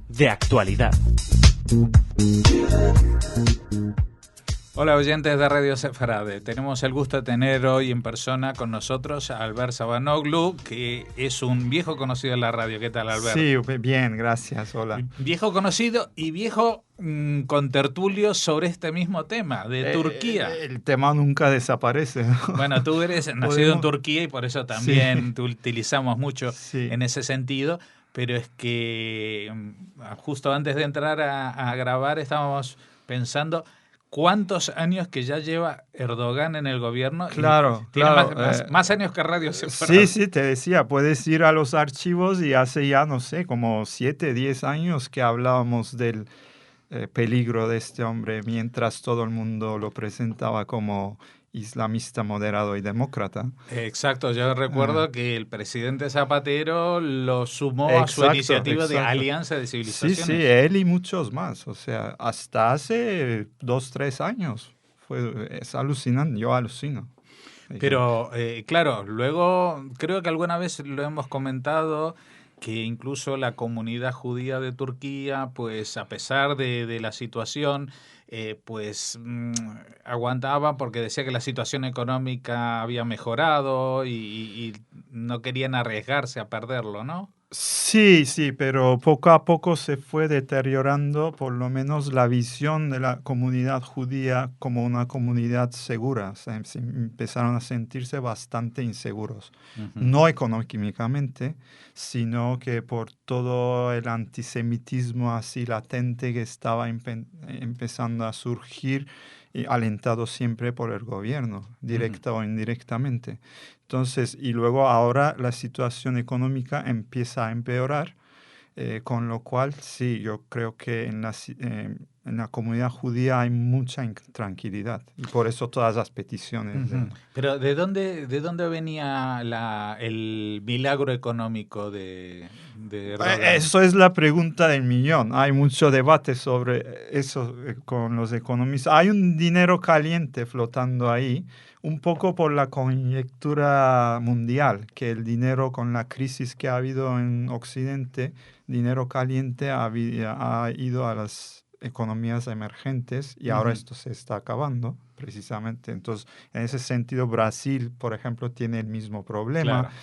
De actualidad. Hola oyentes de Radio Sefarade, tenemos el gusto de tener hoy en persona con nosotros a Albert Sabanoglu, que es un viejo conocido de la radio. ¿Qué tal, Albert? Sí, bien, gracias, hola. Viejo conocido y viejo contertulio sobre este mismo tema, de Turquía. El tema nunca desaparece, ¿no? Bueno, tú eres nacido en Turquía y por eso también te utilizamos mucho en ese sentido, pero es que justo antes de entrar a grabar estábamos pensando... ¿Cuántos años que ya lleva Erdogan en el gobierno? Claro, tiene claro. Más años que Radio Sefarade. Sí, te decía, puedes ir a los archivos y hace ya, no sé, como 7, 10 años que hablábamos del peligro de este hombre, mientras todo el mundo lo presentaba como islamista moderado y demócrata. Exacto, yo recuerdo que el presidente Zapatero lo sumó a su iniciativa de Alianza de Civilizaciones. Sí, él y muchos más, o sea, hasta hace 2, 3 años. Es alucinante, yo alucino. Pero, claro, luego creo que alguna vez lo hemos comentado que incluso la comunidad judía de Turquía, pues a pesar de la situación, aguantaba porque decía que la situación económica había mejorado y no querían arriesgarse a perderlo, ¿no? Sí, pero poco a poco se fue deteriorando por lo menos la visión de la comunidad judía como una comunidad segura. O sea, empezaron a sentirse bastante inseguros. Uh-huh. No económicamente, sino que por todo el antisemitismo así latente que estaba empezando a surgir, y alentado siempre por el gobierno, directa o indirectamente. Entonces, y luego ahora la situación económica empieza a empeorar, con lo cual sí, yo creo que en la comunidad judía hay mucha intranquilidad y por eso todas las peticiones. Uh-huh. Pero ¿de dónde venía el milagro económico de Erdogan? Eso es la pregunta del millón. Hay mucho debate sobre eso con los economistas. Hay un dinero caliente flotando ahí, un poco por la coyuntura mundial, que el dinero con la crisis que ha habido en Occidente, dinero caliente ha ido a las economías emergentes y ahora esto se está acabando precisamente. Entonces, en ese sentido, Brasil, por ejemplo, tiene el mismo problema. Claro.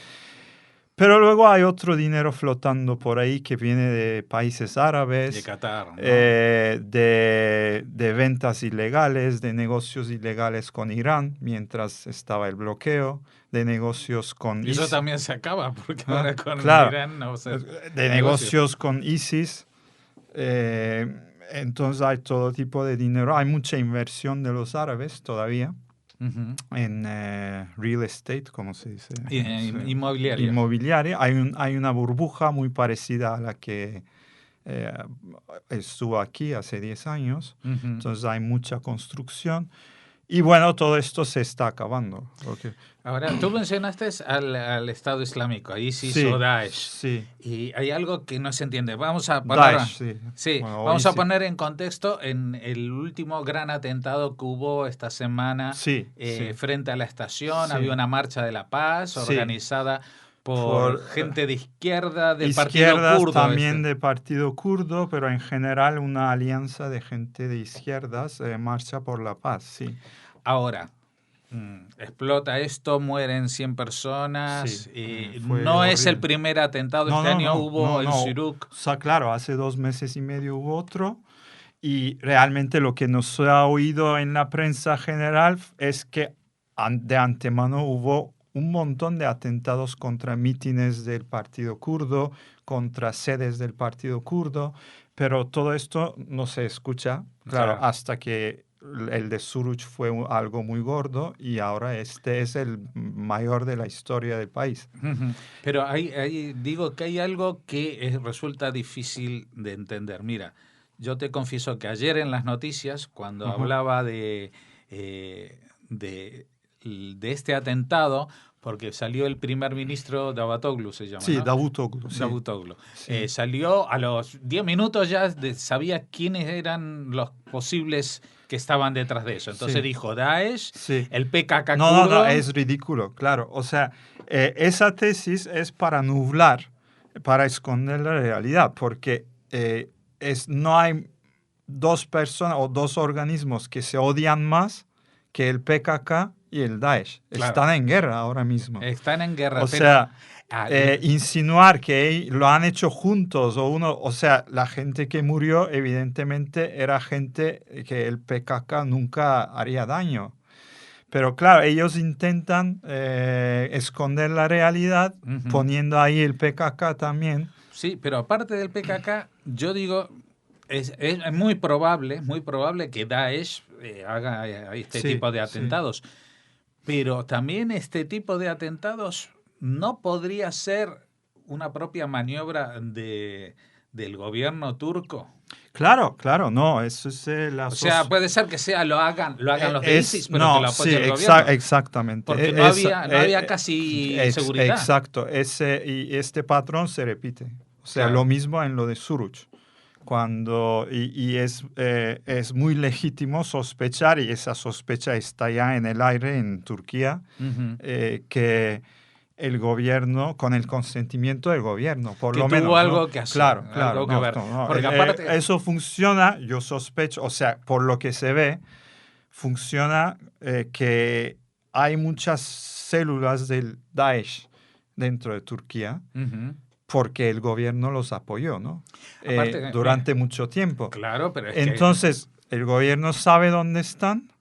Pero luego hay otro dinero flotando por ahí que viene de países árabes, de Qatar, ¿no? de ventas ilegales, de negocios ilegales con Irán mientras estaba el bloqueo, de negocios con ISIS. Y eso también se acaba, porque ahora con Irán no sé. De negocios con ISIS. Entonces hay todo tipo de dinero. Hay mucha inversión de los árabes todavía. Uh-huh. En real estate, como se dice. Inmobiliaria. Inmobiliaria. Hay una burbuja muy parecida a la que estuvo aquí hace 10 años. Uh-huh. Entonces hay mucha construcción. Y bueno, todo esto se está acabando. Okay. Ahora, tú mencionaste al Estado Islámico, ISIS o Daesh. Sí. Y hay algo que no se entiende. Vamos a poner, Daesh, sí. Bueno, vamos a poner en contexto en el último gran atentado que hubo esta semana frente a la estación. Había una marcha de la paz organizada por gente de izquierda del partido kurdo. También del partido kurdo, pero en general una alianza de gente de izquierdas, marcha por la paz, sí. Ahora, explota esto, mueren 100 personas, no horrible. Es el primer atentado, este año hubo el Shuruk. O sea, claro, hace 2 meses y medio hubo otro, y realmente lo que nos ha oído en la prensa general es que de antemano hubo un montón de atentados contra mítines del partido kurdo, contra sedes del partido kurdo, pero todo esto no se escucha, claro. Hasta que el de Suruç fue algo muy gordo y ahora este es el mayor de la historia del país. Pero digo que hay algo que resulta difícil de entender. Mira, yo te confieso que ayer en las noticias, cuando hablaba de este atentado, porque salió el primer ministro Davutoglu, se llama, sí, ¿no? Davutoglu. Sí. Salió a los 10 minutos ya, sabía quiénes eran los posibles que estaban detrás de eso. Entonces dijo Daesh, el PKK kurdo. No, es ridículo, claro. O sea, esa tesis es para nublar para esconder la realidad, porque no hay dos personas o dos organismos que se odian más que el PKK y el Daesh. Claro. Están en guerra ahora mismo. Están en guerra. O sea, insinuar que lo han hecho juntos o sea, la gente que murió evidentemente era gente que el PKK nunca haría daño. Pero claro, ellos intentan esconder la realidad poniendo ahí el PKK también. Sí, pero aparte del PKK, yo digo, es muy probable que Daesh haga este tipo de atentados. Sí. Pero también este tipo de atentados no podría ser una propia maniobra del gobierno turco. Claro, no, eso es o sea, puede ser que lo hagan los de ISIS, pero que lo apoye el gobierno. Exactamente. Porque no había casi seguridad. Exacto, y este patrón se repite. O sea, claro. Lo mismo en lo de Suruç. Y es muy legítimo sospechar, y esa sospecha está ya en el aire en Turquía, que el gobierno, con el consentimiento del gobierno, por lo menos. Tuvo algo que hacer. Claro, algo que ver. Porque aparte, eso funciona, yo sospecho, o sea, por lo que se ve, funciona que hay muchas células del Daesh dentro de Turquía, porque el gobierno los apoyó, ¿no? Aparte, durante mucho tiempo. Claro, pero entonces, el gobierno sabe dónde están,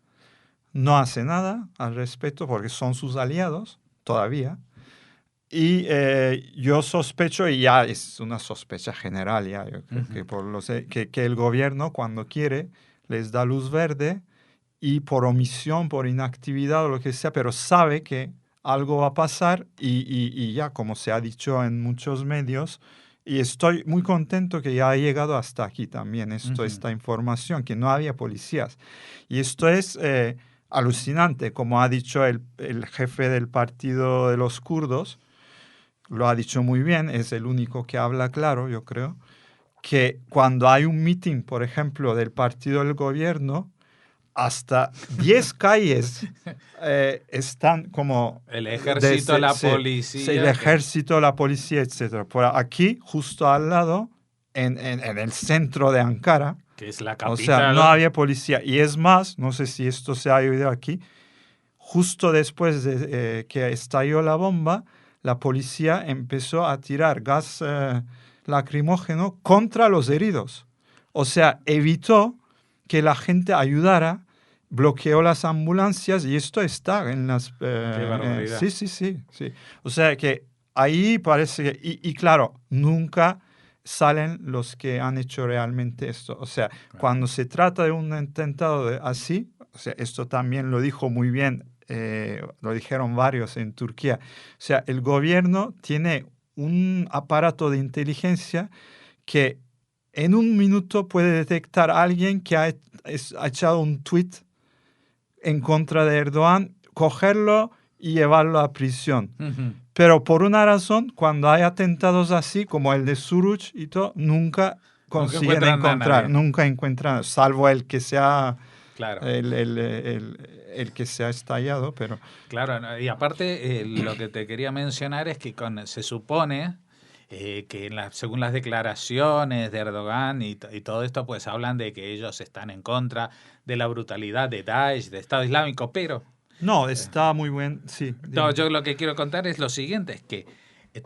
no hace nada al respecto porque son sus aliados todavía. Y yo sospecho, y ya es una sospecha general, ya, yo creo que el gobierno cuando quiere les da luz verde y por omisión, por inactividad o lo que sea, pero sabe que algo va a pasar y ya, como se ha dicho en muchos medios, y estoy muy contento que ya ha llegado hasta aquí también esta información, que no había policías. Y esto es alucinante, como ha dicho el jefe del partido de los kurdos, lo ha dicho muy bien, es el único que habla claro, yo creo, que cuando hay un meeting, por ejemplo, del partido del gobierno, hasta 10 calles están como... El ejército, la policía. El ejército, la policía, etc. Por aquí, justo al lado, en el centro de Ankara, que es la capital. O sea, no había policía. Y es más, no sé si esto se ha oído aquí, justo después de que estalló la bomba, la policía empezó a tirar gas lacrimógeno contra los heridos. O sea, evitó que la gente ayudara, bloqueó las ambulancias y esto está en las... Qué barbaridad. Sí. O sea que ahí parece que... Y claro, nunca salen los que han hecho realmente esto. O sea, cuando se trata de un atentado así, o sea, esto también lo dijo muy bien, lo dijeron varios en Turquía. O sea, el gobierno tiene un aparato de inteligencia que en un minuto puede detectar a alguien que ha echado un tweet en contra de Erdogan, cogerlo y llevarlo a prisión. Pero por una razón, cuando hay atentados así, como el de Suruç y todo, nunca consiguen nunca encuentran, salvo el que sea... Claro. El que se ha estallado, pero... Claro, y aparte lo que te quería mencionar es que se supone que según las declaraciones de Erdogan y todo esto, pues hablan de que ellos están en contra de la brutalidad de Daesh, de Estado Islámico, pero... No, está muy buen, sí. No, yo lo que quiero contar es lo siguiente, es que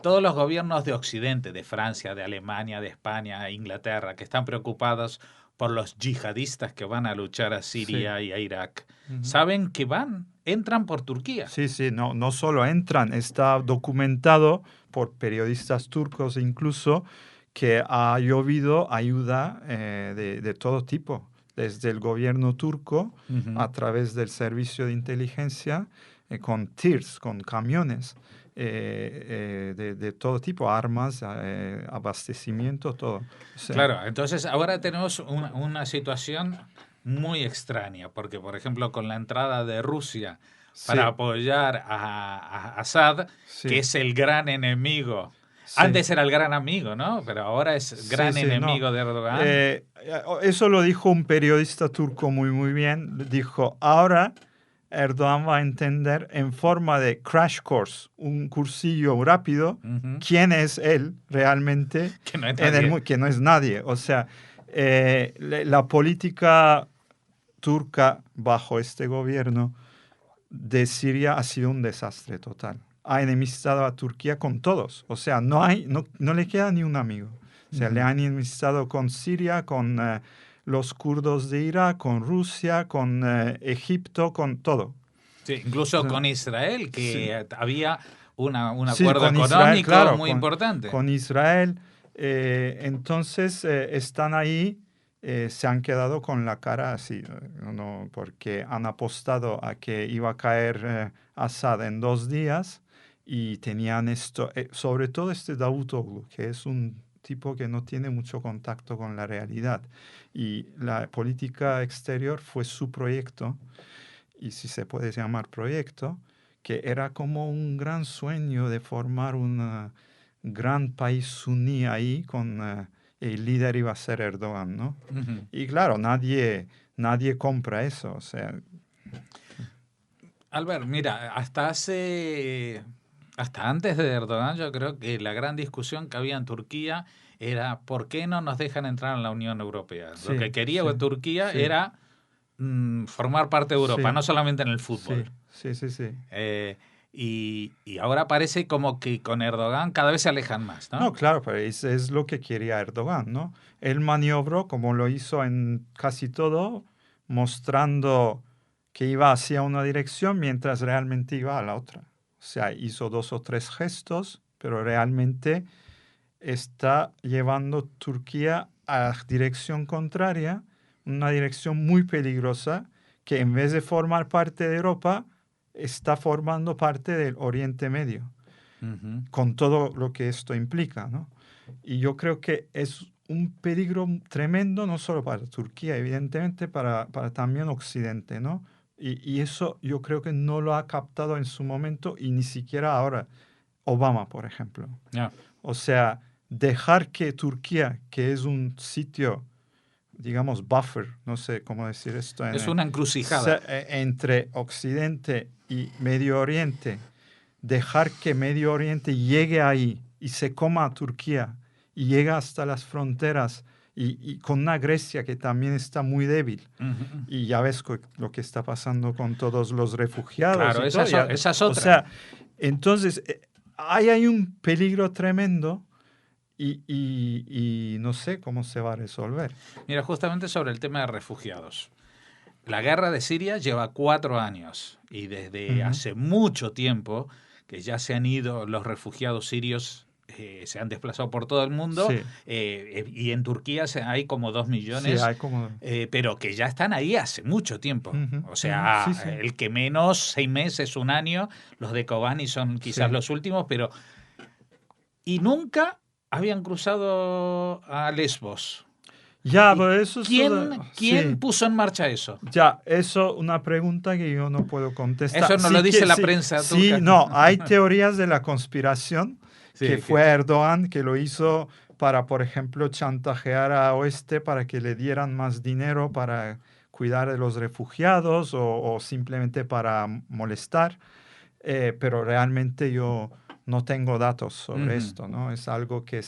todos los gobiernos de Occidente, de Francia, de Alemania, de España, de Inglaterra, que están preocupados por los yihadistas que van a luchar a Siria y a Irak, saben que entran por Turquía. Sí, no solo entran, está documentado por periodistas turcos incluso que ha llovido ayuda de todo tipo, desde el gobierno turco a través del servicio de inteligencia, con tirs, con camiones. De todo tipo, armas, abastecimiento, todo. O sea, claro, entonces ahora tenemos una situación muy extraña, porque por ejemplo con la entrada de Rusia para apoyar a Assad, que es el gran enemigo. Antes era el gran amigo, ¿no? Pero ahora es gran enemigo de Erdogan. Eso lo dijo un periodista turco muy bien. Dijo, ahora Erdogan va a entender en forma de crash course, un cursillo rápido, quién es él realmente, que no es nadie. Que no es nadie. O sea, la política turca bajo este gobierno de Siria ha sido un desastre total. Ha enemistado a Turquía con todos. O sea, no le queda ni un amigo. O sea, le han enemistado con Siria, con los kurdos de Irak, con Rusia, con Egipto, con todo. Sí, incluso con Israel, que sí. había un acuerdo económico Israel, claro, muy importante. Con Israel. Entonces, están ahí, se han quedado con la cara así, ¿no? Porque han apostado a que iba a caer Assad en 2 días y tenían esto, sobre todo este Davutoglu, que es un tipo que no tiene mucho contacto con la realidad. Y la política exterior fue su proyecto, y si se puede llamar proyecto, que era como un gran sueño de formar un gran país suní ahí con el líder iba a ser Erdogan, ¿no? Y claro, nadie compra eso, o sea. Albert, mira, hasta antes de Erdogan, yo creo que la gran discusión que había en Turquía era ¿por qué no nos dejan entrar en la Unión Europea? Sí, Lo que quería sí, Turquía sí. era formar parte de Europa, Sí, no solamente en el fútbol. Sí. Y ahora parece como que con Erdogan cada vez se alejan más, ¿no? No, claro, pero es lo que quería Erdogan, ¿no? Él maniobró, como lo hizo en casi todo, mostrando que iba hacia una dirección mientras realmente iba a la otra. O sea, hizo 2 o 3 gestos, pero realmente está llevando Turquía a la dirección contraria, una dirección muy peligrosa, que en vez de formar parte de Europa, está formando parte del Oriente Medio, con todo lo que esto implica, ¿no? Y yo creo que es un peligro tremendo, no solo para Turquía, evidentemente, para también Occidente, ¿no? Y eso yo creo que no lo ha captado en su momento y ni siquiera ahora Obama, por ejemplo. Yeah. O sea, dejar que Turquía, que es un sitio, digamos, buffer, no sé cómo decir esto. Es una encrucijada. Entre Occidente y Medio Oriente, dejar que Medio Oriente llegue ahí y se coma a Turquía y llega hasta las fronteras y con una Grecia que también está muy débil. Y ya ves lo que está pasando con todos los refugiados. Claro, y esa es otra. O sea, entonces hay un peligro tremendo y no sé cómo se va a resolver. Mira, justamente sobre el tema de refugiados. La guerra de Siria lleva 4 años y desde hace mucho tiempo que ya se han ido los refugiados sirios, se han desplazado por todo el mundo, Sí. Y en Turquía hay como 2 millones, Sí, hay como... pero que ya están ahí hace mucho tiempo. O sea, Sí. el que menos, 6 meses, 1 año, los de Kobani son quizás los últimos, pero... Y nunca habían cruzado a Lesbos. Ya, pero eso ¿Quién puso en marcha eso? Ya, eso una pregunta que yo no puedo contestar. Eso no lo dice la prensa turca. Sí, no, hay teorías de la conspiración que fue Erdogan que lo hizo para, por ejemplo, chantajear a Oeste para que le dieran más dinero para cuidar de los refugiados o simplemente para molestar. Pero realmente yo no tengo datos sobre esto, ¿no? Es algo que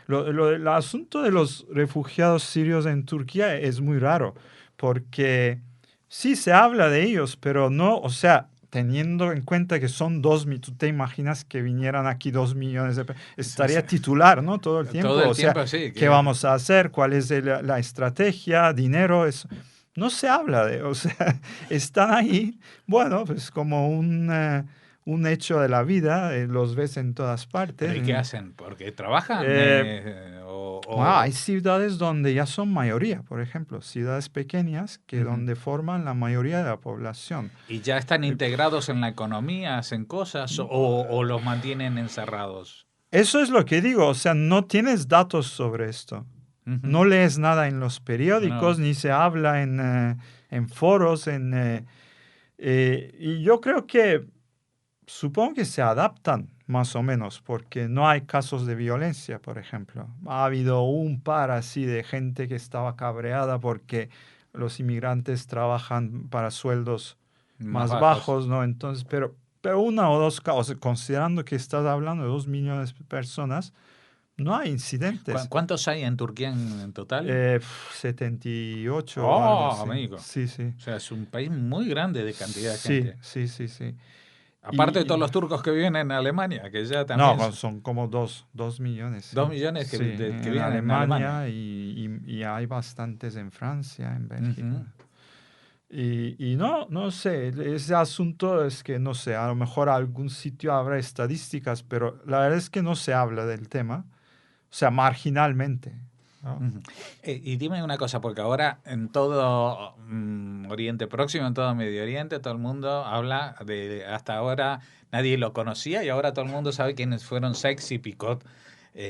el asunto de los refugiados sirios en Turquía es muy raro, porque sí se habla de ellos, pero no, o sea, teniendo en cuenta que son 2 millones, tú te imaginas que vinieran aquí 2 millones de estaría titular, ¿no? Todo el tiempo. Todo el tiempo, sí. ¿Qué vamos a hacer? ¿Cuál es la estrategia? ¿Dinero? Eso. No se habla de, o sea, están ahí, bueno, pues como un hecho de la vida, los ves en todas partes. ¿Y qué hacen? ¿Porque trabajan? Hay ciudades donde ya son mayoría, por ejemplo, ciudades pequeñas donde forman la mayoría de la población. ¿Y ya están integrados en la economía, hacen cosas o los mantienen encerrados? Eso es lo que digo, o sea, no tienes datos sobre esto. No lees nada en los periódicos, ni se habla en foros. Y yo creo que, supongo que se adaptan más o menos, porque no hay casos de violencia, por ejemplo. Ha habido un par así de gente que estaba cabreada porque los inmigrantes trabajan para sueldos más bajos. bajos, ¿no? Entonces, pero una o dos casos, considerando que estás hablando de 2 millones de personas, no hay incidentes. ¿Cuántos hay en Turquía en total? 78 o algo así. Amigo. Sí, sí. O sea, es un país muy grande de cantidad de gente. Sí, sí, sí. Aparte de todos los turcos que viven en Alemania, que ya también... No, son como 2 millones. Sí. 2 millones que viven en Alemania. Y hay bastantes en Francia, en Bélgica. Uh-huh. Y no sé, ese asunto es que, no sé, a lo mejor algún sitio habrá estadísticas, pero la verdad es que no se habla del tema, o sea, marginalmente, ¿no? Uh-huh. Y dime una cosa, porque ahora en todo Oriente Próximo, en todo Medio Oriente, todo el mundo habla hasta ahora nadie lo conocía y ahora todo el mundo sabe quiénes fueron Sykes y Picot.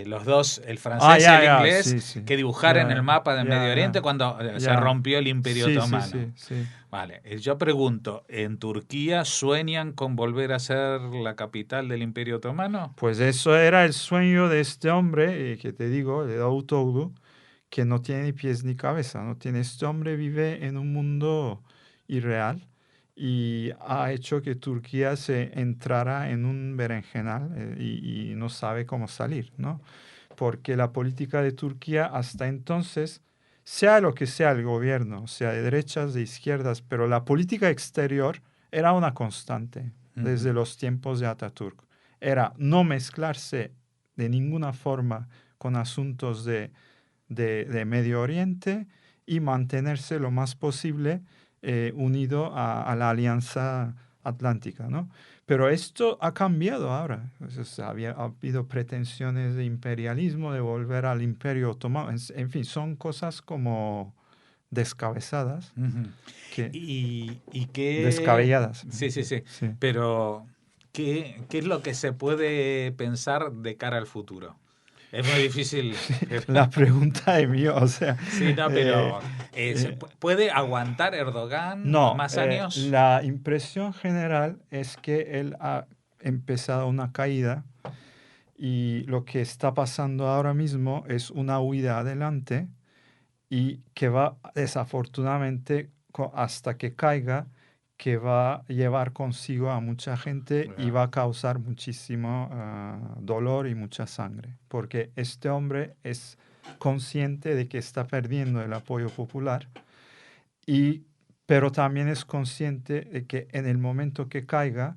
Los dos, el francés y el inglés, sí. que dibujaron el mapa del Medio Oriente cuando se rompió el Imperio Otomano. Sí. Vale, yo pregunto, ¿en Turquía sueñan con volver a ser la capital del Imperio Otomano? Pues eso era el sueño de este hombre, que te digo, de Davutoğlu, que no tiene ni pies ni cabeza, no tiene. Este hombre vive en un mundo irreal y ha hecho que Turquía se entrara en un berenjenal y no sabe cómo salir, ¿no? Porque la política de Turquía hasta entonces, sea lo que sea el gobierno, sea de derechas, de izquierdas, pero la política exterior era una constante desde los tiempos de Atatürk. Era no mezclarse de ninguna forma con asuntos de Medio Oriente y mantenerse lo más posible unido a la Alianza Atlántica, ¿no? Pero esto ha cambiado ahora. Ha habido pretensiones de imperialismo, de volver al Imperio Otomano. En fin, son cosas como descabezadas. ¿Y qué? Descabelladas. Sí. Pero, ¿qué es lo que se puede pensar de cara al futuro? Es muy difícil. La pregunta es mía, o sea... Sí, no, pero ¿puede aguantar Erdogan más años? La impresión general es que él ha empezado una caída y lo que está pasando ahora mismo es una huida adelante y que va desafortunadamente hasta que caiga, que va a llevar consigo a mucha gente y va a causar muchísimo dolor y mucha sangre, porque este hombre es consciente de que está perdiendo el apoyo popular, pero también es consciente de que en el momento que caiga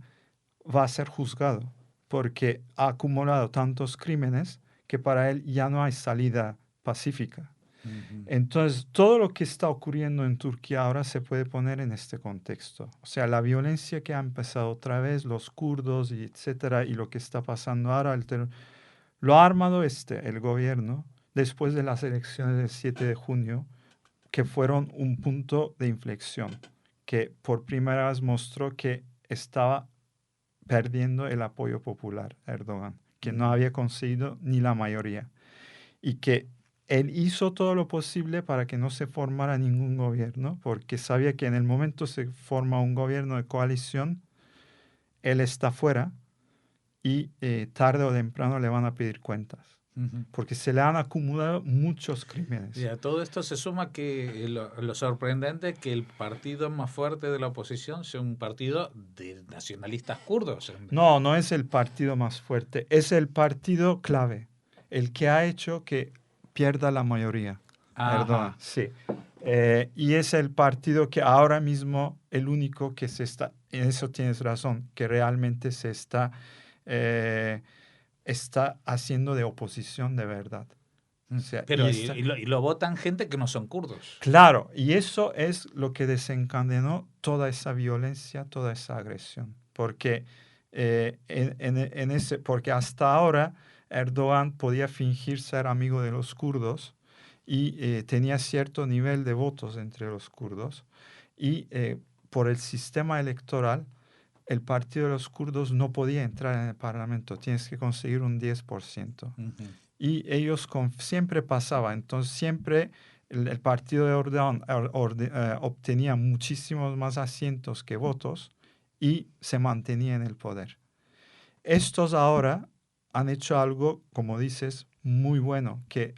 va a ser juzgado, porque ha acumulado tantos crímenes que para él ya no hay salida pacífica. Entonces, todo lo que está ocurriendo en Turquía ahora se puede poner en este contexto. O sea, la violencia que ha empezado otra vez, los kurdos, y etcétera, y lo que está pasando ahora, lo ha armado el gobierno después de las elecciones del 7 de junio, que fueron un punto de inflexión, que por primera vez mostró que estaba perdiendo el apoyo popular a Erdogan, que no había conseguido ni la mayoría, y que él hizo todo lo posible para que no se formara ningún gobierno, porque sabía que en el momento se forma un gobierno de coalición, él está fuera y tarde o temprano le van a pedir cuentas, porque se le han acumulado muchos crímenes. Y a todo esto se suma que lo sorprendente es que el partido más fuerte de la oposición sea un partido de nacionalistas kurdos. No es el partido más fuerte, es el partido clave, el que ha hecho que pierda la mayoría. Erdogan, sí. Y es el partido que ahora mismo, el único que se está, en eso tienes razón, que realmente se está haciendo de oposición de verdad. O sea, pero y lo votan gente que no son kurdos. Claro, y eso es lo que desencadenó toda esa violencia, toda esa agresión. Porque, porque hasta ahora Erdogan podía fingir ser amigo de los kurdos y tenía cierto nivel de votos entre los kurdos. Y por el sistema electoral, el partido de los kurdos no podía entrar en el parlamento. Tienes que conseguir un 10%. Y ellos siempre pasaba. Entonces siempre el partido de Erdogan obtenía muchísimos más asientos que votos y se mantenía en el poder. Estos ahora han hecho algo, como dices, muy bueno, que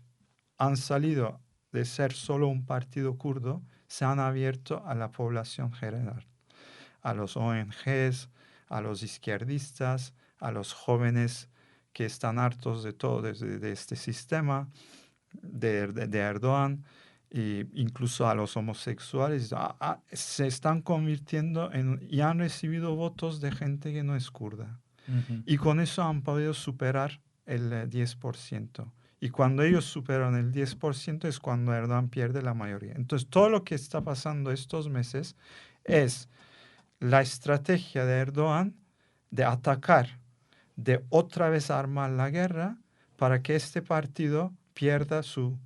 han salido de ser solo un partido kurdo, se han abierto a la población general, a los ONGs, a los izquierdistas, a los jóvenes que están hartos de todo, de este sistema, de Erdogan, e incluso a los homosexuales. Se están convirtiendo y han recibido votos de gente que no es kurda. Uh-huh. Y con eso han podido superar el 10%. Y cuando ellos superan el 10% es cuando Erdogan pierde la mayoría. Entonces, todo lo que está pasando estos meses es la estrategia de Erdogan de atacar, de otra vez armar la guerra para que este partido pierda su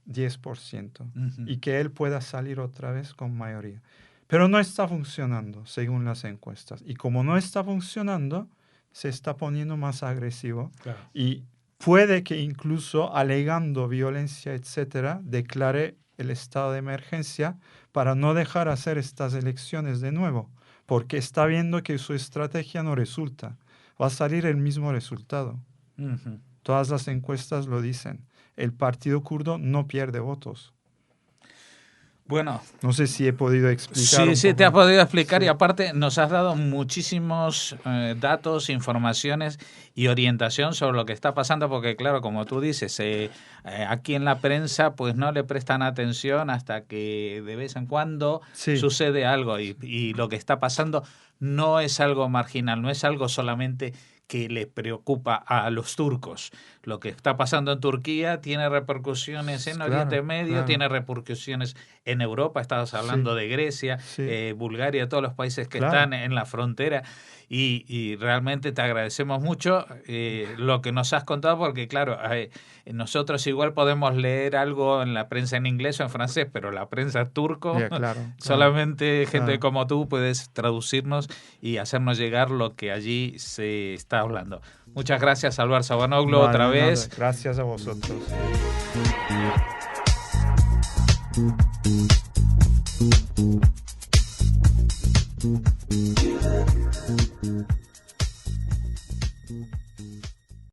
10% Uh-huh. y que él pueda salir otra vez con mayoría. Pero no está funcionando según las encuestas. Y como no está funcionando, se está poniendo más agresivo. Claro. Y puede que incluso alegando violencia, etcétera, declare el estado de emergencia para no dejar hacer estas elecciones de nuevo, porque está viendo que su estrategia no resulta. Va a salir el mismo resultado. Uh-huh. Todas las encuestas lo dicen. El partido kurdo no pierde votos. Bueno, no sé si he podido explicar. Sí, te has podido explicar, sí. Y aparte nos has dado muchísimos datos, informaciones y orientación sobre lo que está pasando, porque claro, como tú dices, aquí en la prensa pues no le prestan atención hasta que de vez en cuando sucede algo y lo que está pasando no es algo marginal, no es algo solamente que le preocupa a los turcos. Lo que está pasando en Turquía tiene repercusiones en Oriente Medio, tiene repercusiones en Europa. Estabas hablando de Grecia, Bulgaria, todos los países que están en la frontera. Y realmente te agradecemos mucho lo que nos has contado, porque claro, nosotros igual podemos leer algo en la prensa en inglés o en francés, pero la prensa turco, solamente gente como tú puedes traducirnos y hacernos llegar lo que allí se está hablando. Muchas gracias, Alvar Sabanoglu, otra vez. Gracias a vosotros.